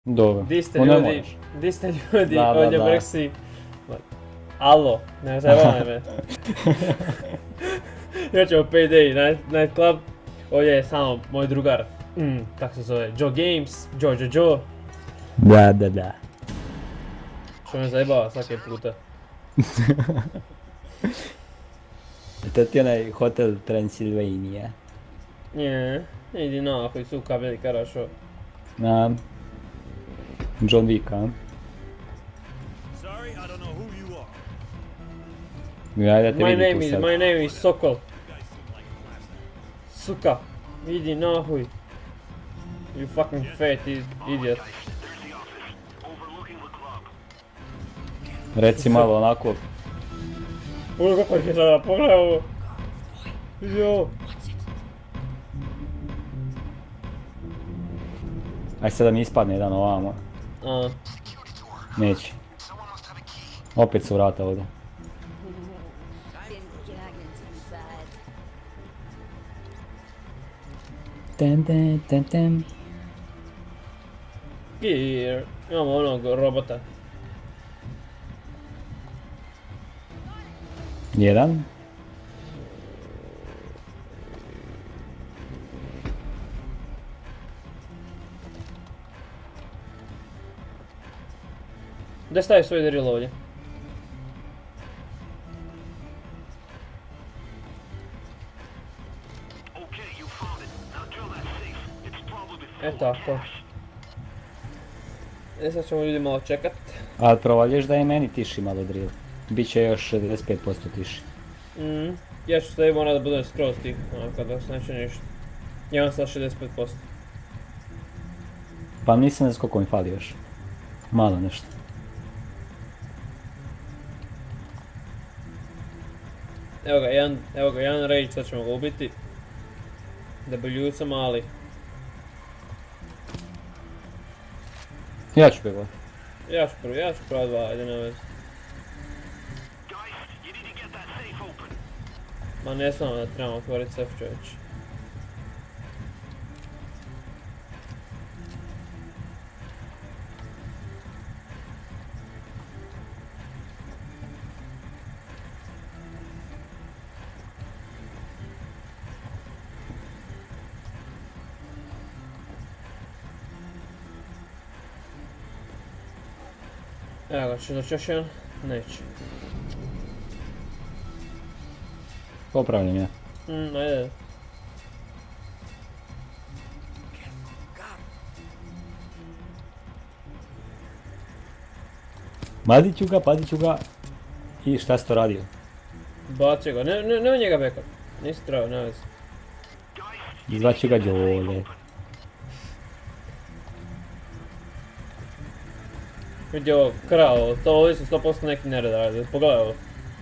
Dobro, Di ste to ne ljudi, moraš. di ste ljudi, Da, da, on je da. Brexi. Alo, ne zajebavaj me. Ja ćemo Payday Night Club. Ovdje je samo moj drugar, kako se zove, Joe Games, Joe. Da, da, da. Što me zajebava svake puta. To ti je onaj Hotel Transylvania. Nie, idi nahoj, suka, velika rašo. Na John Wick, a? Sorry, I don't know who you are. Ja da te My vidim tu sad. name is Sokol. Suka, idi nahoj. You fucking fat idiot. Reci malo onako, Pogledaj kako ih je sada, pogledaj ovo. Vidi ovo. aj sad da mi ispadne jedan ovamo. A, Neće. Opet su vrata ovdje. Ten, ten, ten, ten. gear. Imamo onog robota. Jedan. Gdje staviš svoj drill ovdje? E tako. E sad ćemo ljudi malo čekat. Ali provaljuješ da je meni tiši malo drill. Biće još 65% tiši. Ja ću sad morat da budem skroz tih, ono kada se neće ništa. Ja imam sad 65%. Pa nisam ne znam koliko mi fali još. Malo nešto. Evo ga, jedan rage, sad ćemo ga ubiti. Debeljuca mali. Ja ću pegovat. Ja ću prvo dva, ajde na vez. Ma ne znam da trebamo otvoriti safe čovječ. Evo ga, ću doći još jedan? Neće. Popravljam ja. Ajde. Padit ću ga. I šta si to radio? Bacio ga, ne u njega backup. Nisi trebao, ne vez. Izvaću ga dole. Vidi ovo, krao, to ovdje su 100% neki nered radi, pogledaj ovo.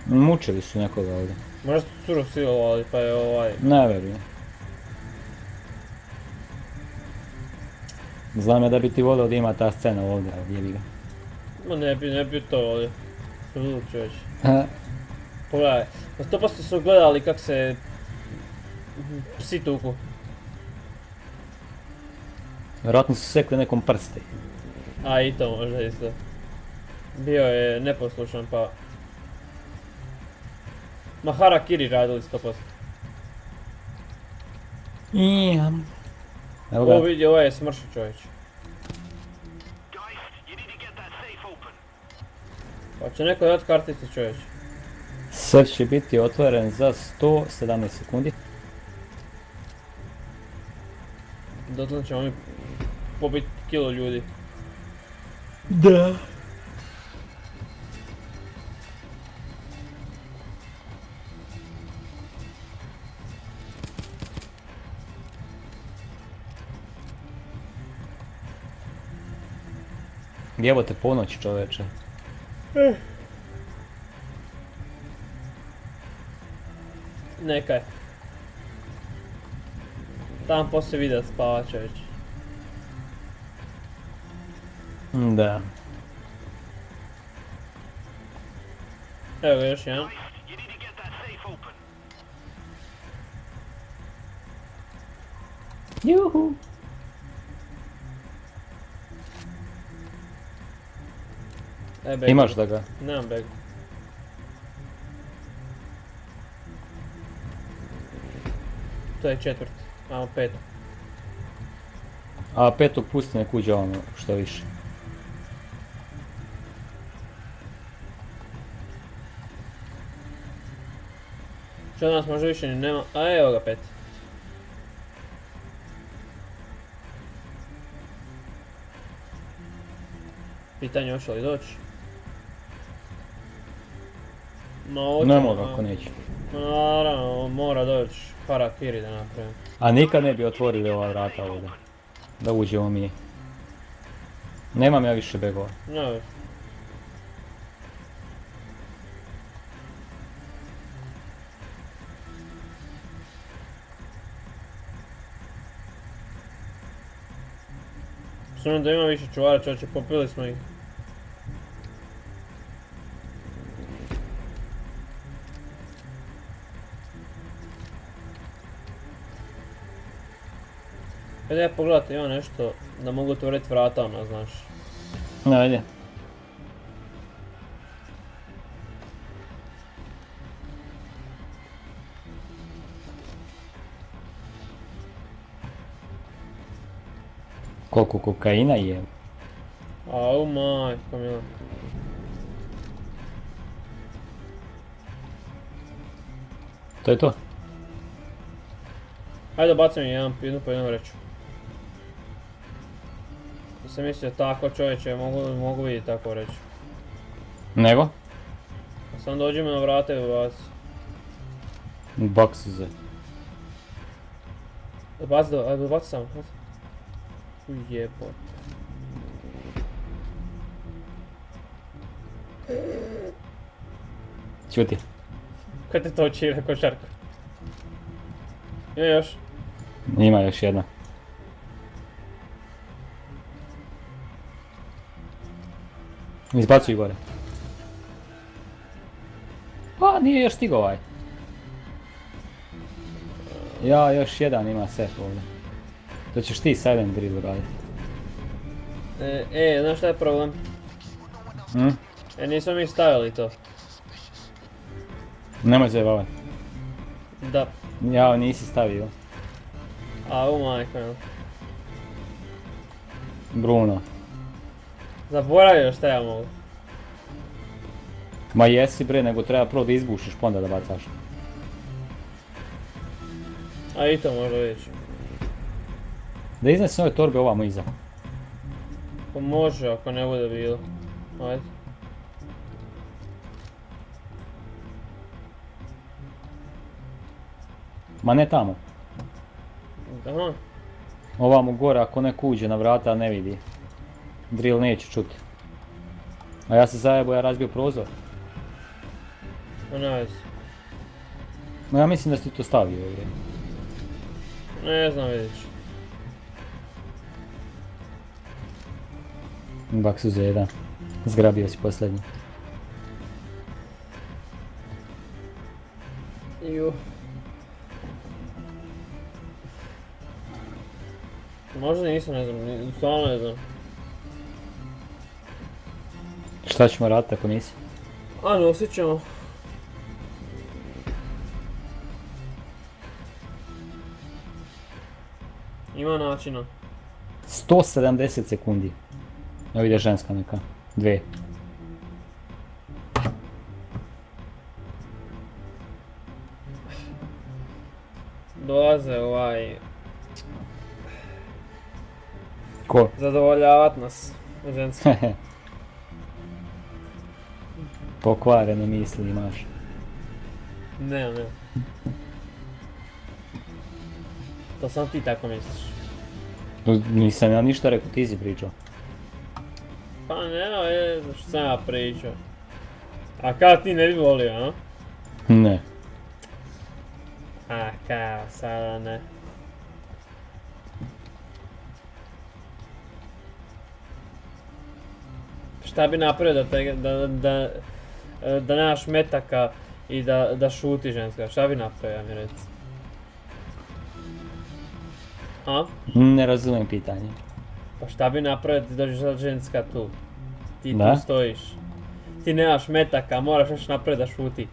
Mučili su nekoga ovdje. Možda su curu silovali, pa je ovaj... Ne verujem. Znam ja da bi ti volio da ima ta scena ovdje, ali jebi ga. Ma ne bi to ovdje. Suduk čovječ. Pogledaj, na 100% su gledali kak se... psi tuku. Vjerojatno su sekli nekom prste. A i to možda isto. Bio je neposlušan pa... Ma harakiri radili 100%. Ijam. Evo Ovo ga. vidi, ovo je smršao čovječ. Pa će neko dati karticu čovječ. Sad će biti otvoren za 117 sekundi. Dotle ćemo mi pobiti kilo ljudi. Da. Jebote ponoć čoveče. Neka je. Tam poslije videa spava čovječ. Da. Evo ga još jedan. Juhu. bag. Imaš da ga? Nemam bag. To je četvrt. Ajmo petu. A petog pusti nek uđe ono što više. Što nas može više ni nema. A evo ga pet. Pitanje hoće li doći? Ma hoće. Ne mora ako neće. Naravno, mora doći. Harakiri da napravim. A nikad ne bi otvorili ova vrata ovdje. Da uđemo mi. Nemam ja više begova. Ne, Sumnjam da ima više čuvara, čovječe, popili smo ih. Ajde ja pogledati, ima nešto da mogu otvoriti vrata, ono, znaš. Ajde. Koliko kokaina je? Au majko mila. To je to. Hajde bacim jednu po jednu vreću. Ja sam mislio tako čovječe, mogu vidjeti tako vreću. Nego? A sam dođi me na vrata i baci. Box za. Ajde baci samo. Ujebo. Ćuti. Kaj te to učire košarku? Ima još? Ima još jedna. Izbacuj gore. A, nije još stigao ovaj. Ja, još jedan ima set ovdje. To ćeš ti silent drill raditi. Znaš šta je problem? Hm? Nismo mi stavili to. Nemoj zajebavati. Da. Ja, nisi stavio. Au majko mila. Bruno. Zaboravio šta ja mogu. Ma jesi bre, nego treba prvo da izbušiš pa onda da bacaš. A i to možda vidjeti. Da iznesem ove torbe ovamo iza. Pa može ako ne bude bilo. Ajde. Ma ne tamo. Aha. Ovamo gore ako neko uđe na vrata ne vidi. Drill neće čuti. A ja se zajebo, ja razbio prozor. Ma ne vezi. No ja mislim da si to stavio ovdje. Ne znam vidjet ću. Baksu za jedan. Zgrabio si posljednji. Ju. Možda nisam, ne znam, stvarno ne znam. Šta ćemo raditi ako nisi? A nosit ćemo. Ima načina. 170 sekundi. Evo ide ženska neka. 2. Dolaze Ko? zadovoljavat nas. Ženski. Pokvarene misli imaš. Ne. To sam ti tako misliš. Nisam ja ništa rekao, ti si pričao. Pa ne, što sam ja pričao. A kao ti ne bi volio, a? Ne. A kao, sada ne. Šta bi napravio da nemaš metaka i da šuti ženska? Šta bi napravio, mi reci? A? Ne razumijem pitanje. Pa šta bi napravio da dođeš sad ženska tu? Ti Da? tu stojiš. Ti nemaš metaka, moraš još napred da šuti.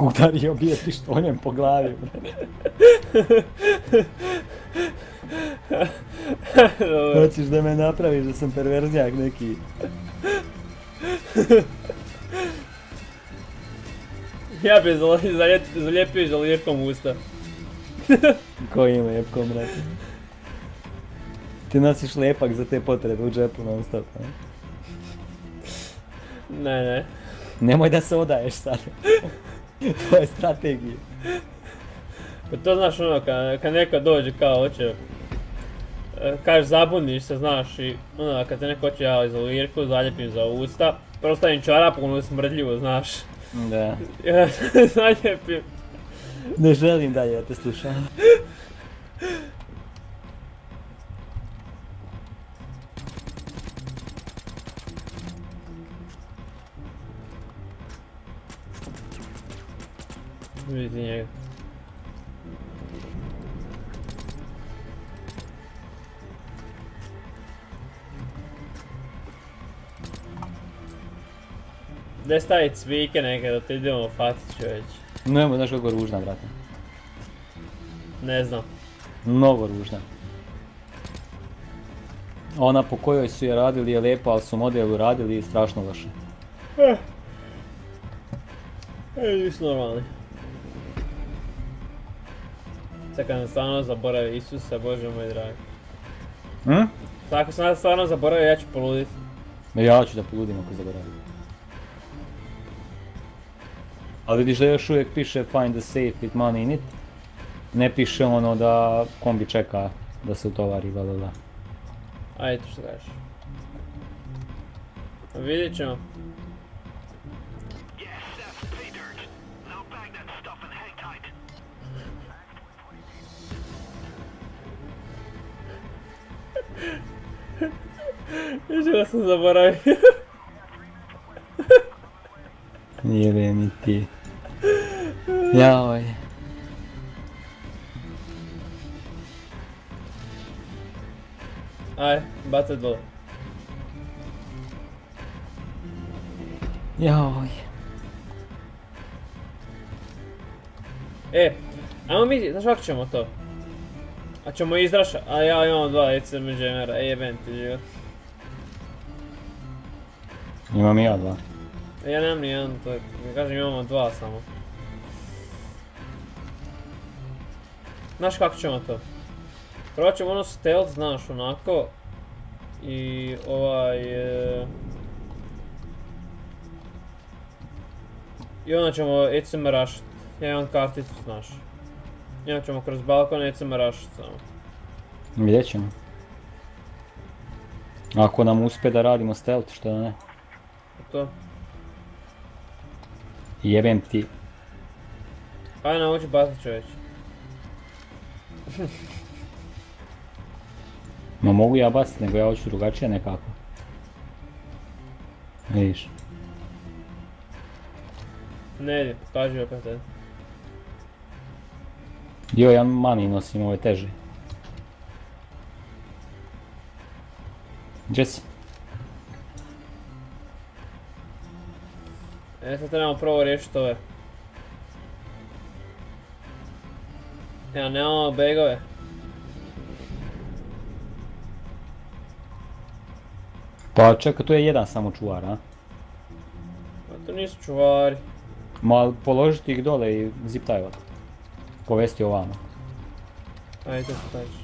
Udario bi je pištoljem po glavi. Dobro. Hoćeš da me napraviš da sam perverzijak neki. Ja bi zalijepio žalijevkom usta. Koji ima jebko, brate. Ti nosiš lepak za te potrebe u džepu non stop, ne? Ne. Nemoj da se odaješ sad. To je strategija. Pa to znaš ono, kad neko dođe kao hoće, kažeš zabuniš se, znaš, i ono, kad te neko hoće ja izolirku, zalijepim za usta, prvo stavim čarapu, ono smrdljivo, znaš. Da. Ja zalijepim. Ne želim dalje da te slušam. Vidite njega. Gdje stavit cvike neke da te idemo fatit čovječ? Nemoj, znaš kako je ružna, brate. Ne znam. Mnogo ružna. Ona po kojoj su je radili je lijepa, ali su modelu radili strašno loše. Nisu normalni. Sad kad sam stvarno zaboravio Isusa, Bože moj dragi. Ako sam stvarno zaboravio, ja ću poludit. Ja ću da poludim ako zaboravim. Ali vidiš da još uvijek piše find the safe with money in it. Ne piše ono da kombi čeka da se utovari, bla bla bla. Ajde što kažeš. Vidjet ćemo. Više da sam zaboravio. Jebe mi ti. Jaoj. Ajde, bacaj dole. Jaoj. Ajmo mi, znaš kako ćemo to? A ćemo izraša, a ja imam dva ECM džemera, jebem ti život. Imam i ja dva. Ja nemam ni jedan, to je, kažem imamo dva samo. Znaš kako ćemo to? Prvo ćemo ono stealth, znaš, onako. I I onda ćemo ECM rushit. Ja imam karticu, znaš. I onda ćemo kroz balkon ECM rushit samo. Vidjet ćemo. Ako nam uspije da radimo stealth, što da ne. To. Jebem ti. Ajde nauči bacit čovječ. Ma mogu ja baciti, nego ja hoću drugačije nekako. Vidiš. Ne ide, pokaži opet. Dio ja mani nosim, ovo je teži. Gdje si? Sad trebamo prvo riješiti ove. Ja nemamo begove. Pa čekaj, to je jedan samo čuvar, a? Pa to nisu čuvari. Ma položiti ih dole i zip taj ovako. Povesti ovamo. Ajde, to se tači.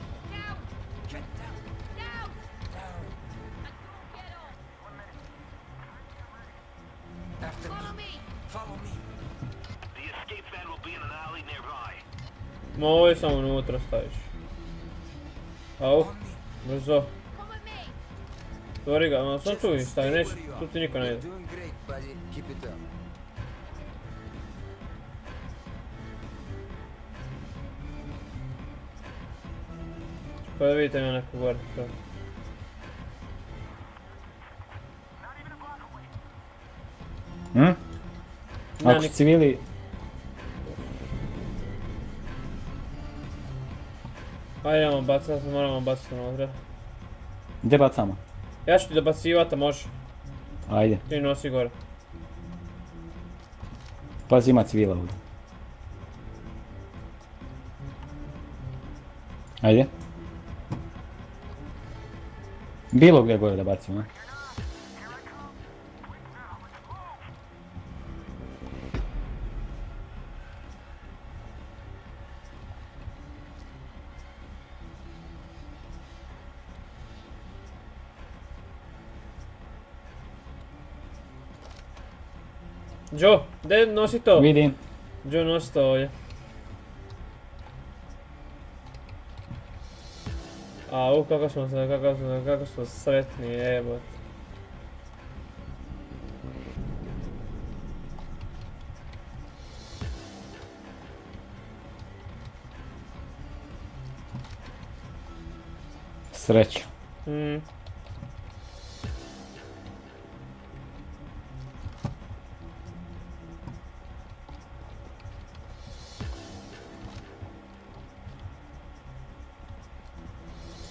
Ma ovo je samo unutra staviš. Au, brzo. Stvori ga, ma sam tu i stavi, neće, tu ti niko ne ide. Pa da vidite me neko gore. Ako su civili... Ajde idemo bacati, moramo baciti unutra. Gdje bacamo? Ja ću ti dobacivati, a može. Ajde. Ti nosi gore. Pazi, ima civila ovdje. Ajde. Bilo gdje gore da bacimo, a? Joe, gdje nosi to? Vidim. Joe nosi to ovdje. Au, kako smo sretni, jebot. Sreću. Mm.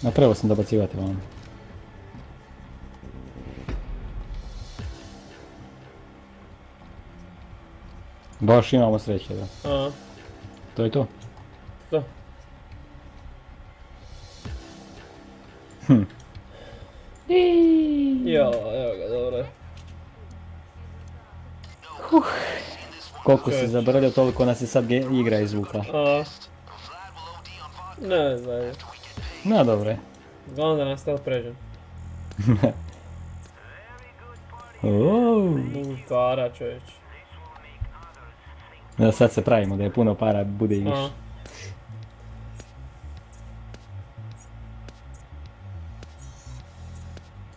A trebao sam dobacivati vam. Baš imamo sreće, da. A, To je to. to. Jo, evo ga, dobro je. Koliko si zabrljao, toliko nas je sad igra izvukla. A. Ne znam. No, dobro je. Gledam da nas to pređem. Para, čovječ. Da, sad se pravimo da je puno para, bude i više. A.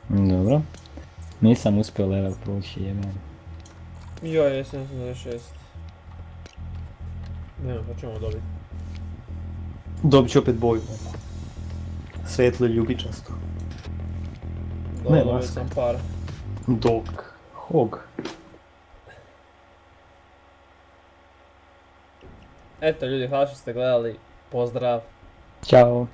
Dobro. Nisam uspio level proći, jebeno. Joj, jesam 76. Nema, pa ćemo dobiti. Dobit ću opet boju. Svetlo ljubičasto. Ne, Dobio maska. sam para. Dok. Hog. Eto ljudi, hvala što ste gledali. Pozdrav. Ćao.